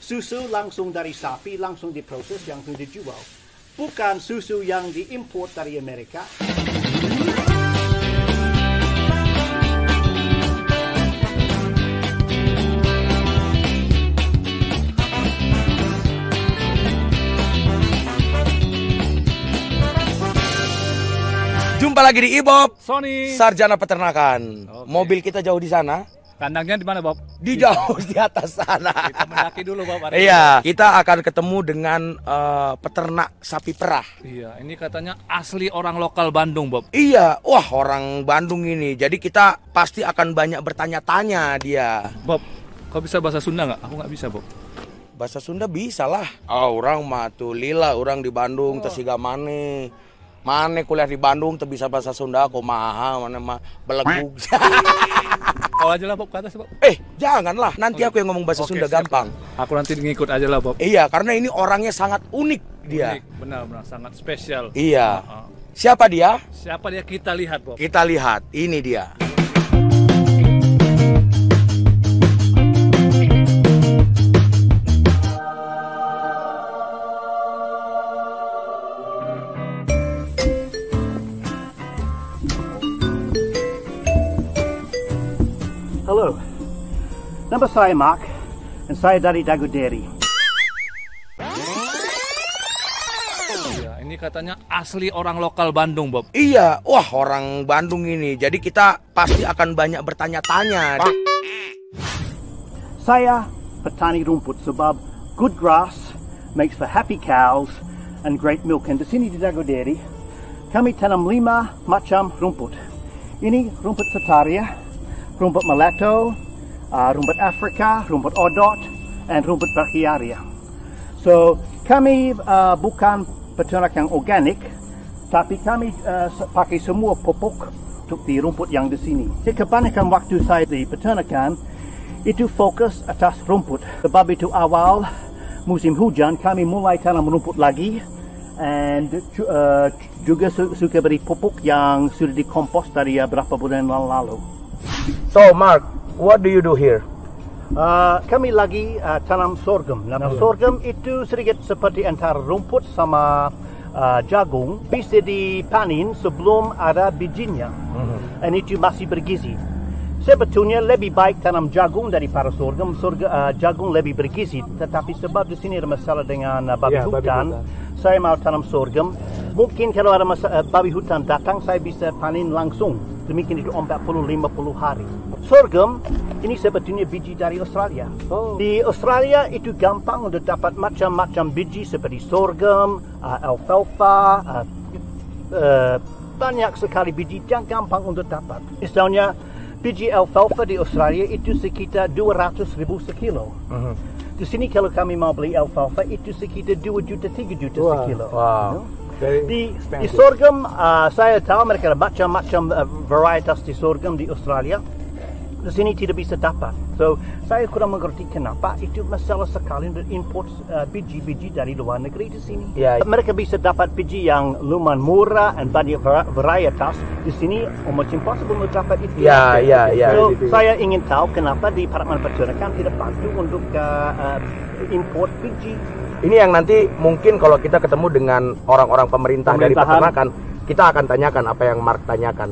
susu langsung dari sapi, langsung diproses, langsung dijual. Bukan susu yang diimport dari Amerika. Jumpa lagi di Ibob, Sony, Sarjana Peternakan. Oke. Mobil kita jauh di sana. kandangnya di mana, Bob? Di jauh di atas sana. Kita mendaki dulu, Bob. Iya, kita akan ketemu dengan peternak sapi perah. Iya, ini katanya asli orang lokal Bandung, Bob. Iya, wah orang Bandung ini. Jadi kita pasti akan banyak bertanya-tanya dia. Bob, kau bisa bahasa Sunda nggak? Aku nggak bisa, Bob. Bahasa Sunda bisa lah. Oh, orang mah tuh lila, orang di Bandung, tesiga mane. Mane kuliah di Bandung, tuh bisa bahasa Sunda, kumaha, mana mah belegug. Kau aja lah, Bob, ke atas, Bob. Janganlah. Nanti aku yang ngomong bahasa Oke, Sunda siap. gampang. Aku nanti ngikut aja lah, Bob. Iya, karena ini orangnya sangat unik dia. Unik, benar-benar sangat spesial. Iya. Uh-uh. Siapa dia? Siapa dia, kita lihat, Bob. Kita lihat. Ini dia. Halo, nama saya Mark, dan saya dari Dago Dairy. Iya, ini katanya asli orang lokal Bandung, Bob. Iya, wah orang Bandung ini. Jadi kita pasti akan banyak bertanya-tanya. Saya petani rumput sebab good grass makes for happy cows and great milk. Dan di sini di Dago Dairy, kami tanam 5 macam rumput. Ini rumput Setaria, rumput Malato, rumput Afrika, rumput Odot, dan rumput Brachiaria. So, kami bukan peternak yang organik, tapi kami pakai semua pupuk untuk di rumput yang di sini. Kebanyakan waktu saya di peternakan, itu fokus atas rumput. Sebab itu awal musim hujan, kami mulai tanam rumput lagi, dan juga suka beri pupuk yang sudah dikompos dari beberapa bulan lalu. So, Mark, what do you do here? Kami lagi tanam sorghum. Sorghum itu sedikit seperti antara rumput sama jagung. Bisa dipanen sebelum ada bijinya. Dan itu masih bergizi. Sebetulnya lebih baik tanam jagung daripada sorghum. Jagung lebih bergizi. Tetapi sebab di sini ada masalah dengan babi hutan, saya mau tanam sorghum. Mungkin kalau ada babi hutan datang, saya bisa panen langsung. Demikian itu 40-50 hari. Sorghum ini sebetulnya biji dari Australia. Di Australia itu gampang untuk dapat macam-macam biji seperti sorghum, alfalfa, banyak sekali biji yang gampang untuk dapat. Misalnya biji alfalfa di Australia itu sekitar 200,000 sekilo. Di sini kalau kami mau beli alfalfa itu sekitar 2 juta 3 juta sekilo. Wow. Di sorghum, saya tahu mereka ada macam-macam varietas di sorghum di Australia. Di sini tidak bisa dapat. So, saya kurang mengerti kenapa itu masalah sekali untuk import biji-biji dari luar negeri di sini. Ya. Mereka bisa dapat biji yang lumayan murah dan banyak varietas. Di sini almost impossible untuk dapat itu. Ya. So, saya ingin tahu kenapa di Departemen Peternakan tidak bantu untuk import biji. Ini yang nanti mungkin kalau kita ketemu dengan orang-orang pemerintah dari peternakan, kita akan tanyakan apa yang Mark tanyakan.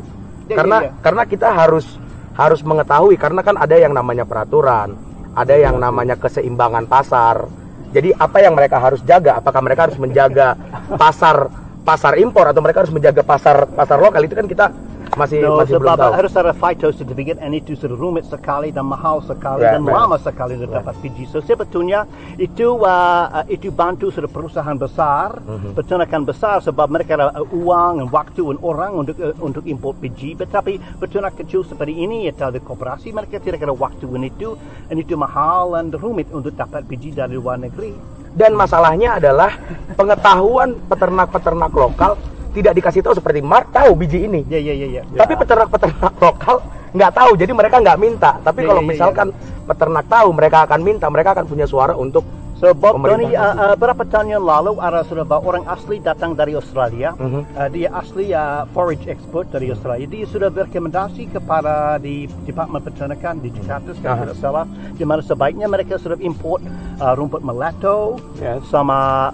Karena kita harus mengetahui, karena kan ada yang namanya peraturan, ada yang namanya keseimbangan pasar. Jadi apa yang mereka harus jaga? Apakah mereka harus menjaga pasar impor atau mereka harus menjaga pasar lokal? Itu kan kita masih belum tahu. Harus ada phytocertificate, dan itu sudah rumit sekali dan mahal sekali dan lama sekali untuk dapat biji. So sebetulnya itu bantu sudah perusahaan besar, peternakan besar, sebab mereka ada uang dan waktu dan orang untuk import biji. Tetapi peternak kecil seperti ini atau di koperasi, mereka tidak ada waktu itu, dan itu mahal dan rumit untuk dapat biji dari luar negeri. Dan masalahnya adalah pengetahuan peternak-peternak lokal tidak dikasih tahu. Seperti Mark tahu biji ini. Iya. Tapi peternak-peternak lokal nggak tahu, jadi mereka nggak minta. Tapi kalau misalkan peternak tahu, mereka akan minta, mereka akan punya suara untuk So Bob Tony, pemerintah. berapa tahun yang lalu ada saudara orang asli datang dari Australia. Dia asli forage expert dari Australia. Dia sudah berrekomendasi kepada di Departemen Peternakan di Jakarta sekarang tidak salah, di mana sebaiknya mereka sudah import rumput mulatto sama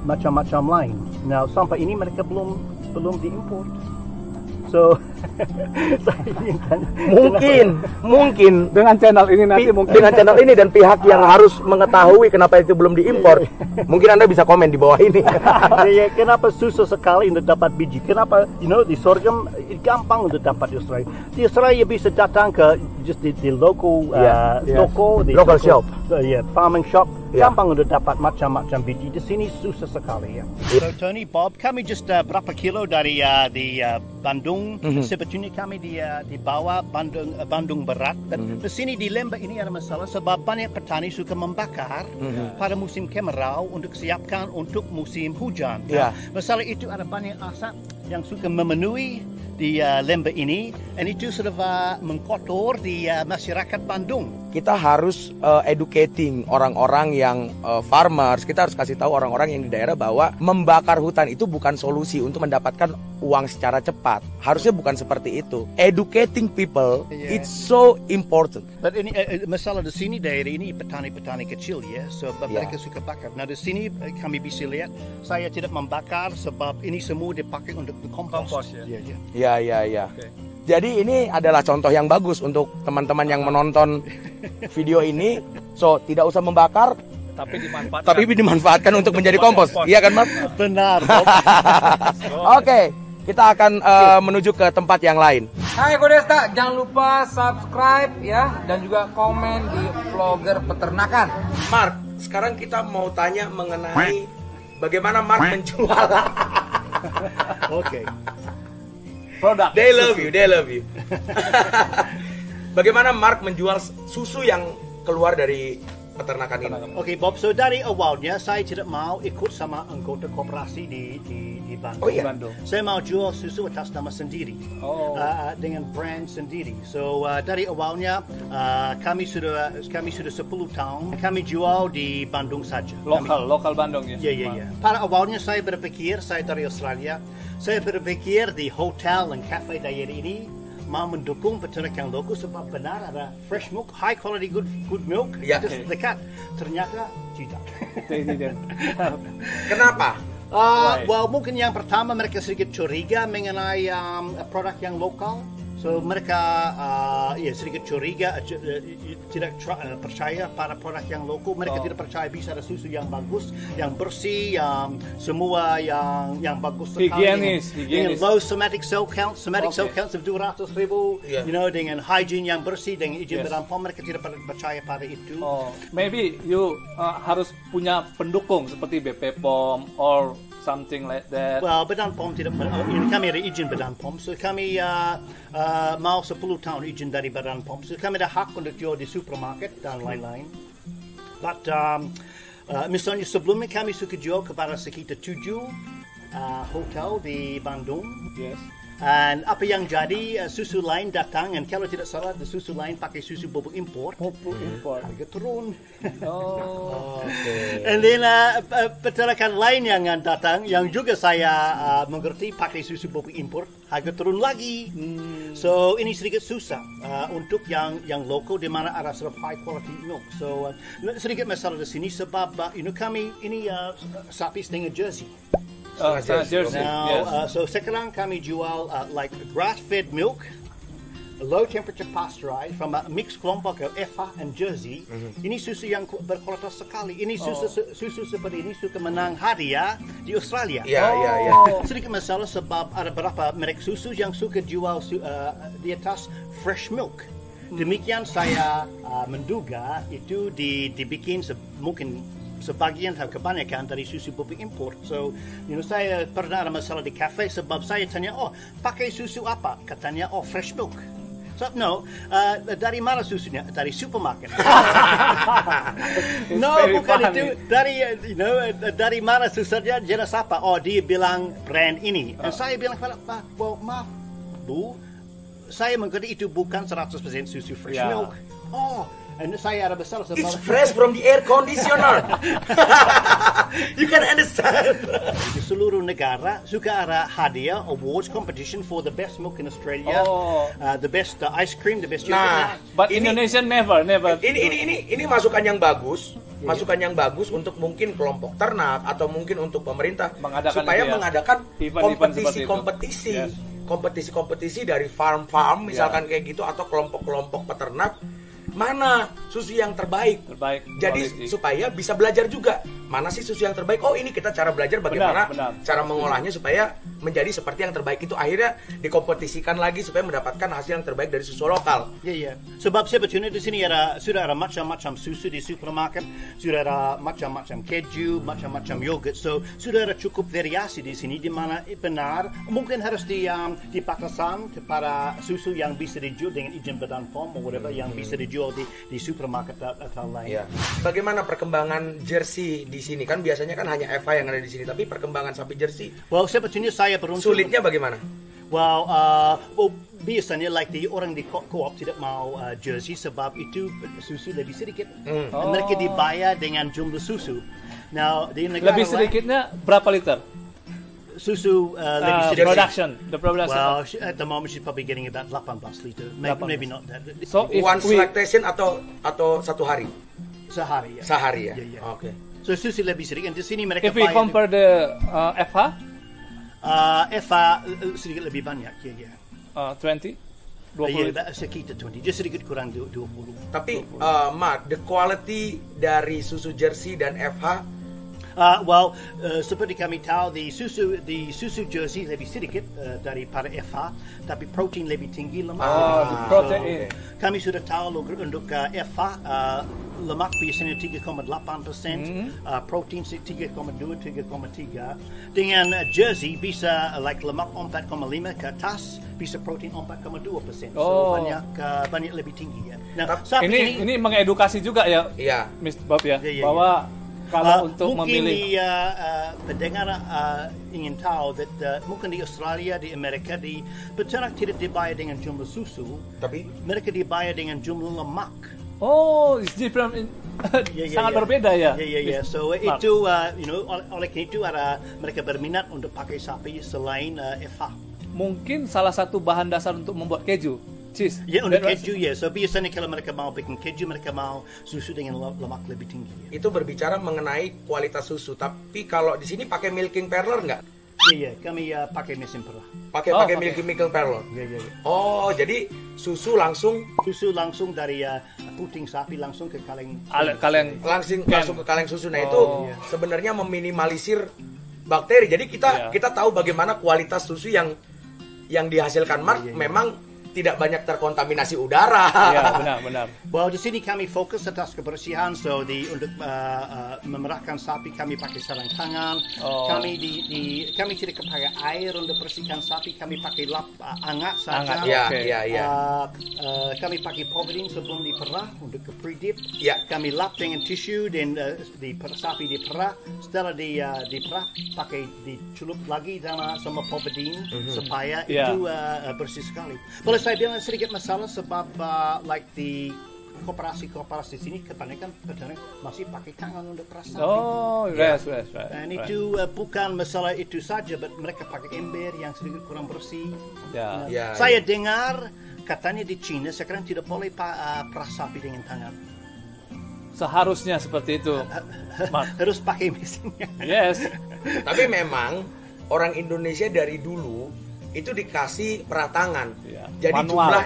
macam-macam lain. Now sampai ini mereka belum diimport. So saya ingin tanya, mungkin Dengan channel ini nanti mungkin dengan channel ini dan pihak yang harus mengetahui kenapa itu belum diimpor, mungkin Anda bisa komen di bawah ini. Ya, kenapa susah sekali untuk dapat biji? Kenapa, di sorghum gampang untuk dapat di Australia. Di Australia bisa datang ke just di local Local shop. Farming shop. Yeah. Gampang untuk dapat macam-macam biji. Di sini susah sekali ya. So Tony, Bob, kami just berapa kilo dari di Bandung. Sebetulnya kami di bawah Bandung Barat. Dan di sini di Lembah ini ada masalah sebab banyak petani suka membakar pada musim kemarau untuk siapkan untuk musim hujan. Yeah. Masalah itu ada banyak asap yang suka memenuhi di Lembah ini, dan itu sudah mengkotor di masyarakat Bandung. Kita harus educating orang-orang yang farmers. Kita harus kasih tahu orang-orang yang di daerah bahwa membakar hutan itu bukan solusi untuk mendapatkan uang secara cepat. Harusnya bukan seperti itu. Educating people, it's so important. But ini masalah di sini daerah ini petani-petani kecil ya, sebab mereka suka bakar. Nah di sini kami bisa lihat saya tidak membakar sebab ini semua dipakai untuk kompos. Ya. Okay. Jadi ini adalah contoh yang bagus untuk teman-teman yang menonton video ini. So tidak usah membakar, tapi dimanfaatkan untuk menjadi kompos. Iya kan, Mas? Benar. Oke, kita akan menuju ke tempat yang lain. Hai Kodesta, jangan lupa subscribe ya dan juga komen di vlogger peternakan. Mark, sekarang kita mau tanya mengenai bagaimana Mark menjual. Oke. produk. They love you. Bagaimana Mark menjual susu yang keluar dari peternakan ini? Oke, Bob, so dari awalnya saya tidak mau ikut sama anggota koperasi di Bandung. Oh iya. Saya mau jual susu atas nama sendiri, dengan brand sendiri. So dari awalnya kami sudah 10 tahun kami jual di Bandung saja. Lokal Bandung ya. Iya. Pada awalnya saya berpikir, saya dari Australia, saya berpikir di hotel dan cafe daerah ini mau mendukung peternakan lokal sebab benar ada fresh milk, high quality good milk dekat. Ternyata tidak. Kenapa? Well, mungkin yang pertama mereka sedikit curiga mengenai produk yang lokal. So mereka sedikit curiga, tidak percaya pada produk yang lokal. Mereka tidak percaya bisa ada susu yang bagus, yang bersih, yang semua yang bagus sekali. Higienis. Dengan low somatic cell counts of 200,000, dengan hygiene yang bersih, dengan izin Badan POM. Mereka tidak percaya pada itu. Maybe you harus punya pendukung seperti BP POM or something like that. Well, Badan POM tidak, kami ada izin Badan POM, so kami mau 10 tahun izin dari Badan POM, so kami ada hak untuk jual di supermarket dan lain-lain. But misalnya sebelumnya kami suka jual kepada sekitar 7 hotel di Bandung. Yes. Dan apa yang jadi, susu lain datang, dan kalau tidak salah susu lain pakai susu bubuk impor. Harga turun. And then peternakan lain yang datang, yang juga saya mengerti pakai susu bubuk impor, harga turun lagi. So ini sedikit susah untuk yang lokal di mana ada sort of high quality milk. So sedikit masalah di sini sebab kami ini sapi setengah Jersey. Jersey. Now, so sekarang kami jual like grass-fed milk, low temperature pasteurized from a mixed kelompok Eva and Jersey. Ini susu yang berkualitas sekali. Ini susu seperti ini suka menang hadiah di Australia. Sedikit masalah sebab ada beberapa merek susu yang suka jual di atas fresh milk. Demikian saya menduga itu dibikin mungkin sebagian kebanyakan dari susu bubuk impor. So, saya pernah ada masalah di kafe sebab saya tanya, pakai susu apa? Katanya, fresh milk. So, no, dari mana susunya? Dari supermarket. No, bukan itu. Dari mana susunya? Jenis apa? Dia bilang brand ini. Dan saya bilang, maaf, Bu, saya mengerti itu bukan 100% susu fresh milk. Oh, and saya ada besar sebab It's fresh from the air conditioner. You can understand. di seluruh negara suka ada hadiah awards competition for the best milk in Australia, the best ice cream, the best yogurt. But Indonesia never. Ini masukan yang bagus. Masukan yang bagus untuk mungkin kelompok ternak atau mungkin untuk pemerintah supaya mengadakan kompetisi dari farm misalkan kayak gitu atau kelompok-kelompok peternak mana susu yang terbaik. Jadi supaya bisa belajar juga mana sih susu yang terbaik. Oh, ini kita cara belajar bagaimana cara mengolahnya supaya menjadi seperti yang terbaik. Itu akhirnya dikompetisikan lagi supaya mendapatkan hasil yang terbaik dari susu lokal. Iya. Sebab sebetulnya di sini sudah ada macam-macam susu di supermarket, sudah ada macam-macam keju, macam-macam yogurt. So sudah ada cukup variasi di sini di mana benar mungkin harus dipatasan kepada susu yang bisa dijual dengan izin Badan POM atau whatever yang bisa dijual di supermarket atau lain. Ya. Bagaimana perkembangan jersey di sini? Kan biasanya kan hanya FH yang ada di sini, tapi perkembangan sapi jersey. Well, sebetulnya saya beruntung. Sulitnya bagaimana? Well, biasanya di orang di co-op tidak mau jersey sebab itu susu lebih sedikit. Mereka dibayar dengan jumlah susu. Now di negara lebih sedikitnya berapa liter? Susu lebih sedikit. The production. Well, at the moment she's probably getting about 18 liter. Maybe not that. So if one lactation atau satu hari? Sehari. Ya. Sehari ya. Yeah. Oke. So susu lebih sedikit. Di sini mereka if we compare the FH, FH sedikit lebih banyak. Ya. 20. 20 sekitar 20, just sedikit kurang 20. Tapi Mark, the quality dari susu jersey dan FH seperti kami tahu di susu jersey lebih sedikit daripada FH, tapi protein lebih tinggi, lemak lebih tinggi. Protein. Kami sudah tahu untuk FH lemak biasanya 3,8%, protein 3,2, 3,3. Dengan jersey bisa lemak 4,5 ke atas, bisa protein 4,2%. So banyak lebih tinggi ya. Nah, ini mengedukasi juga ya, Mr. Bob ya, bahwa kalau untuk mungkin memilih pendengar ingin tahu that mungkin di Australia, di Amerika, di peternak tidak dibayar dengan jumlah susu, tapi mereka dibayar dengan jumlah lemak. Oh, it's different. Sangat berbeda ya. Ya. So itu oleh karena itu ada mereka berminat untuk pakai sapi selain FH. Mungkin salah satu bahan dasar untuk membuat keju. Cheese. Ya, untuk keju ya. So biasanya kalau mereka mau bikin keju, mereka mau susu dengan lemak lebih tinggi. Ya. Itu berbicara mengenai kualitas susu. Tapi kalau di sini pakai milking parlor nggak? Iya, kami pakai mesin perah. Pakai milking parlor. Iya. Oh, jadi susu langsung dari puting sapi langsung ke kaleng. Langsung ke kaleng susu. Nah itu sebenarnya meminimalisir bakteri. Jadi kita tahu bagaimana kualitas susu yang dihasilkan Mark memang tidak banyak terkontaminasi udara. Iya, benar. Well, di sini kami fokus atas kebersihan. So untuk memerahkan sapi kami pakai sarung tangan. Kami tidak pakai air untuk bersihkan sapi. Kami pakai lap hangat saja. Iya. Kami pakai povidin sebelum diperah untuk ke pre-dip. Ya. Kami lap dengan tisu dan sapi diperah. Setelah diperah pakai dicelup lagi sama povidin supaya itu bersih sekali. Boleh saya bilang sedikit masalah sebab di koperasi di sini kebanyakan peternak masih pakai tangan untuk perah sapi. Right. Dan itu bukan masalah itu saja, but mereka pakai ember yang sedikit kurang bersih. Saya dengar katanya di China sekarang tidak boleh perah sapi dengan tangan. Seharusnya seperti itu. Harus pakai mesinnya. Yes. Tapi memang orang Indonesia dari dulu itu dikasih peratangan. Jadi manual. Jumlah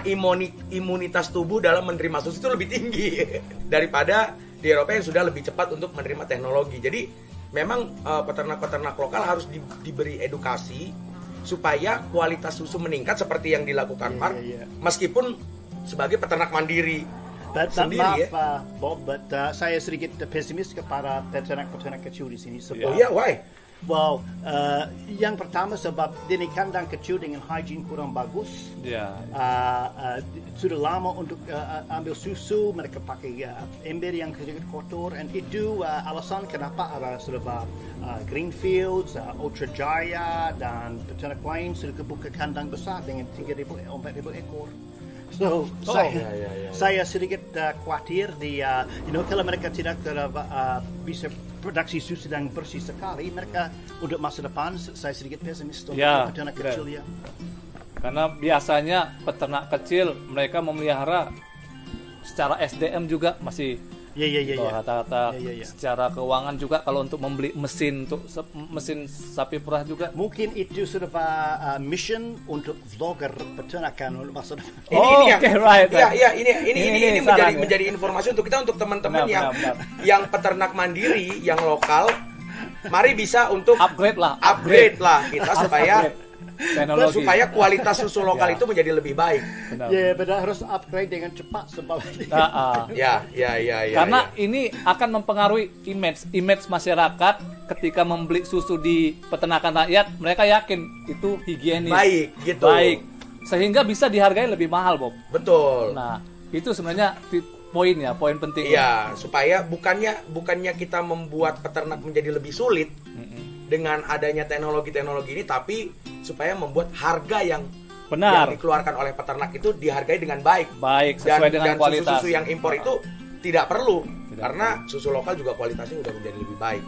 imunitas tubuh dalam menerima susu itu lebih tinggi daripada di Eropa yang sudah lebih cepat untuk menerima teknologi. Jadi memang peternak-peternak lokal harus diberi edukasi supaya kualitas susu meningkat seperti yang dilakukan Mark. Meskipun sebagai peternak mandiri sendiri Bob, saya sedikit pesimis kepada peternak-peternak kecil di sini. Why? Well, yang pertama sebab di kandang kecil dengan hygiene kurang bagus. sudah lama untuk ambil susu, mereka pakai ember yang sedikit kotor, dan itu alasan kenapa ada Greenfields, Ultra Jaya dan peternak lain sudah kebuka kandang besar dengan 3,000-4,000 ekor. So saya sedikit khawatir kalau mereka tidak bisa produksi susu yang bersih sekali, mereka untuk masa depan saya sedikit pesimis untuk peternak kecil ya. Karena biasanya peternak kecil mereka memelihara secara SDM juga masih rata-rata secara keuangan juga kalau untuk membeli mesin sapi perah juga. Mungkin itu sudah mission untuk vlogger peternakan untuk masa depan. Ini menjadi informasi untuk kita, untuk teman-teman yang peternak mandiri yang lokal. Mari bisa untuk upgrade lah kita supaya kualitas susu lokal itu menjadi lebih baik. Benar, harus upgrade dengan cepat sebab karena ini akan mempengaruhi image masyarakat ketika membeli susu di peternakan rakyat. Mereka yakin itu higienis, baik, sehingga bisa dihargai lebih mahal, Bob. Betul. Nah, itu sebenarnya poin penting. Iya, supaya bukannya kita membuat peternak menjadi lebih sulit dengan adanya teknologi ini, tapi supaya membuat harga yang benar yang dikeluarkan oleh peternak itu dihargai dengan baik sesuai dengan kualitas. Susu yang impor itu tidak perlu, karena susu lokal juga kualitasnya sudah menjadi lebih baik.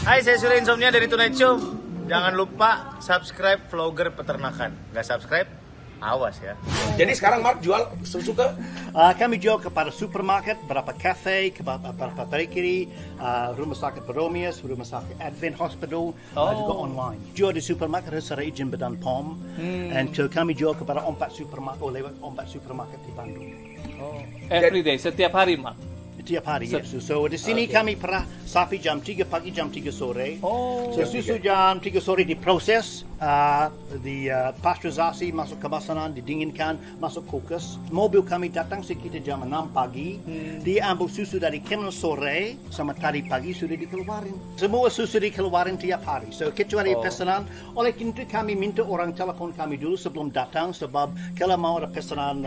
Hai, saya Surya Insomnia dari Tonight Show. Jangan lupa subscribe vlogger peternakan. Nggak subscribe, awas ya. Jadi sekarang Mark jual susu ke? Kami jual kepada supermarket, beberapa cafe, beberapa bakery, rumah sakit Boromius, rumah sakit Advent Hospital, juga online. Jual di supermarket harus ada izin Badan POM, dan kami jual kepada 4 supermarket, lewat 4 supermarket di Bandung. Every day, setiap hari, Mak? Setiap hari, ya. So di sini kami perah sapi jam 3 pagi, jam 3 sore. Susu jam 3 sore diproses, pasteurisasi, masuk kemasanan, didinginkan, masuk kulkas. Mobil kami datang sekitar jam 6 pagi. Dia ambil susu dari kennel sore sama tadi pagi sudah dikeluarin. Semua susu dikeluarin tiap hari. So kecuali pesanan, oleh itu kami minta orang telepon kami dulu sebelum datang, sebab kalau mau ada pesanan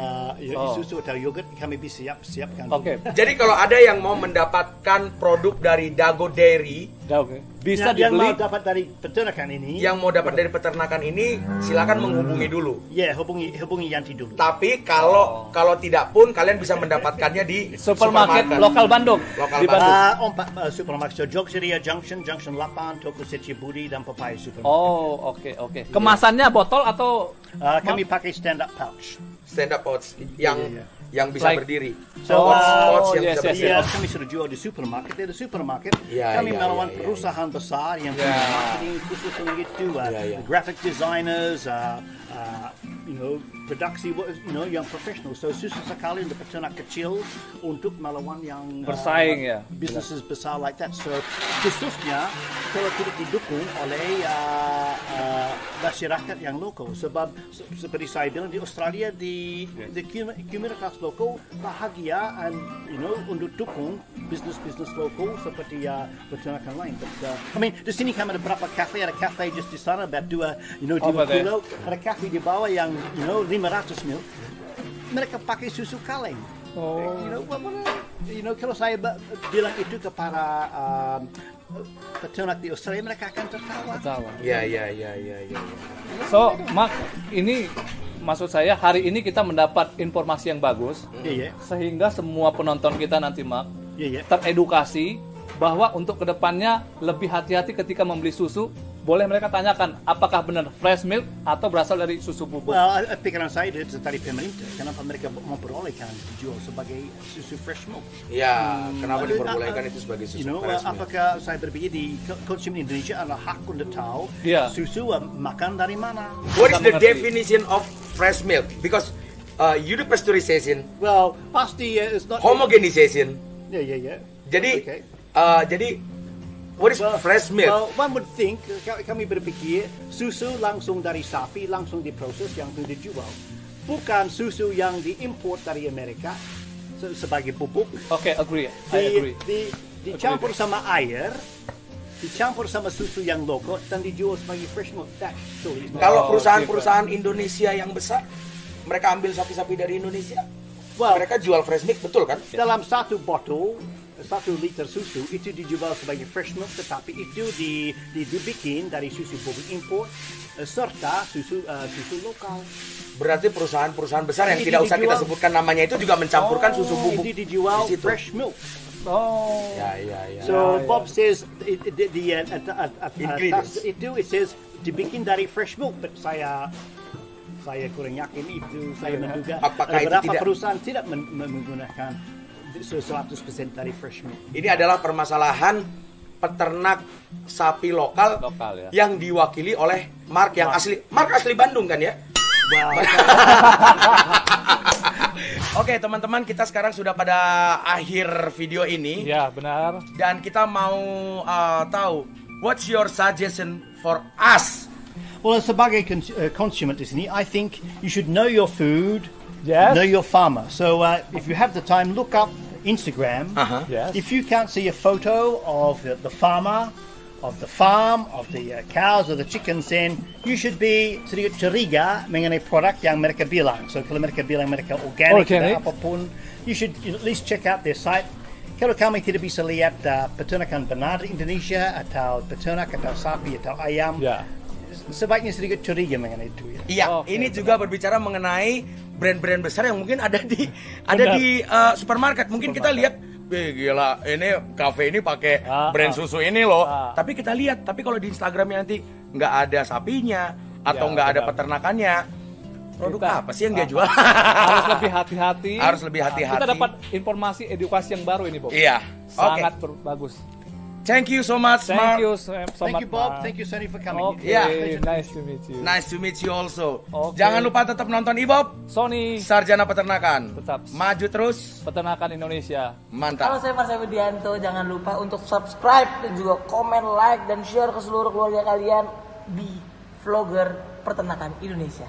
susu atau yogurt, kami bisa siapkan. Jadi kalau ada yang mau mendapatkan produk dari Dago Dairy, bisa dibeli. Yang mau dapat dari peternakan ini, silakan menghubungi dulu. Hubungi Yanti dulu. Tapi kalau tidak pun kalian bisa mendapatkannya di supermarket lokal Bandung. Di Bandung. Supermarket Jogja Junction 8, Toko Setiabudi dan Papaya Supermarket. Oke. Kemasannya botol atau kami pakai stand up pouch yang bisa berdiri. Kami sudah jual di supermarket. Kami melawan perusahaan besar yang punya marketing khusus begitu, graphic designers, produksi yang profesional. So susah sekali untuk peternak kecil untuk melawan yang bersaing businesses besar like that. So khususnya kalau tidak didukung oleh masyarakat yang lokal, sebab seperti saya bilang di Australia di komunitas lokal bahagia and untuk dukung bisnis lokal seperti peternakan lain. But, di sini kami ada beberapa cafe, ada cafe just di sana, di Pulau, ada cafe di bawah yang 500 mil. Mereka pakai susu kaleng. Kalau saya bilang itu kepada peternak di Australia, mereka akan tertawa. Ya. So, Mark, ini maksud saya hari ini kita mendapat informasi yang bagus, sehingga semua penonton kita nanti, Mark, teredukasi bahwa untuk kedepannya lebih hati-hati ketika membeli susu. Boleh mereka tanyakan apakah benar fresh milk atau berasal dari susu bubuk. Pikiran saya dari pemerintah, kenapa mereka memperolehkan dijual sebagai susu fresh milk? Kenapa diperbolehkan itu sebagai susu fresh milk? Apakah saya berpikir di konsumen Indonesia adalah hak untuk tahu susu makan dari mana? What is the definition of fresh milk? Because you do pasteurization. Well, pasti it's not homogenization. Jadi what is fresh milk? Well, one would think, kami berpikir, susu langsung dari sapi, langsung diproses yang dijual. Bukan susu yang diimport dari Amerika sebagai bubuk. Agree. I agree. Dicampur sama air, dicampur sama susu yang lokal, dan dijual sebagai fresh milk. Kalau perusahaan-perusahaan Indonesia yang besar, mereka ambil sapi-sapi dari Indonesia. mereka jual fresh milk, betul kan? Dalam satu botol 1 liter susu itu dijual sebagai fresh milk, tetapi itu dibikin dari susu bobot import serta susu lokal. Berarti perusahaan-perusahaan besar yang tidak usah kita sebutkan namanya itu juga mencampurkan susu bubuk. Ini dijual fresh milk. Ya. So Bob says it says dibikin dari fresh milk, but saya kurang yakin itu. Saya menduga beberapa perusahaan tidak menggunakan 100% dari fresh milk. Ini adalah permasalahan peternak sapi lokal ya, yang diwakili oleh Mark yang asli Bandung kan ya? Wow. Oke teman-teman, kita sekarang sudah pada akhir video ini. Ya benar. Dan kita mau tahu, what's your suggestion for us? Well, sebagai consumer di sini, I think you should know your food, know your farmer. So if you have the time, look up Instagram. Yes. If you can't see a photo of the farmer, of the farm, of the cows or the chickens, then you should be sedikit curiga mengenai produk yang mereka bilang. So kalau mereka bilang mereka organic dan apapun, you should at least check out their site. Kalau kami tidak bisa lihat peternakan benar di Indonesia atau peternak atau sapi atau ayam, sebaiknya sedikit curiga mengenai itu. Iya, ini juga berbicara mengenai brand-brand besar yang mungkin ada di supermarket. Mungkin kita lihat, gila, ini kafe ini pakai brand susu ini loh. Tapi kita lihat, tapi kalau di Instagramnya nanti nggak ada sapinya atau nggak ada peternakannya, produk apa sih yang dia jual? Harus lebih hati-hati. Harus lebih hati-hati. Kita dapat informasi edukasi yang baru ini, Bob. Iya. Sangat bagus. Thank you so much, Mark. Thank you, Bob. Thank you, Sonny, for coming. Okay, nice to meet you. Nice to meet you also. Okay. Jangan lupa tetap nonton Ibob, Sony, Sarjana Peternakan. Tetap maju terus. Peternakan Indonesia. Mantap. Halo, saya Marsha Widianto. Jangan lupa untuk subscribe dan juga komen, like, dan share ke seluruh keluarga kalian di Vlogger Peternakan Indonesia.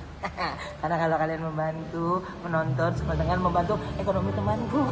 Karena kalau kalian membantu menonton, dengan membantu ekonomi temanku.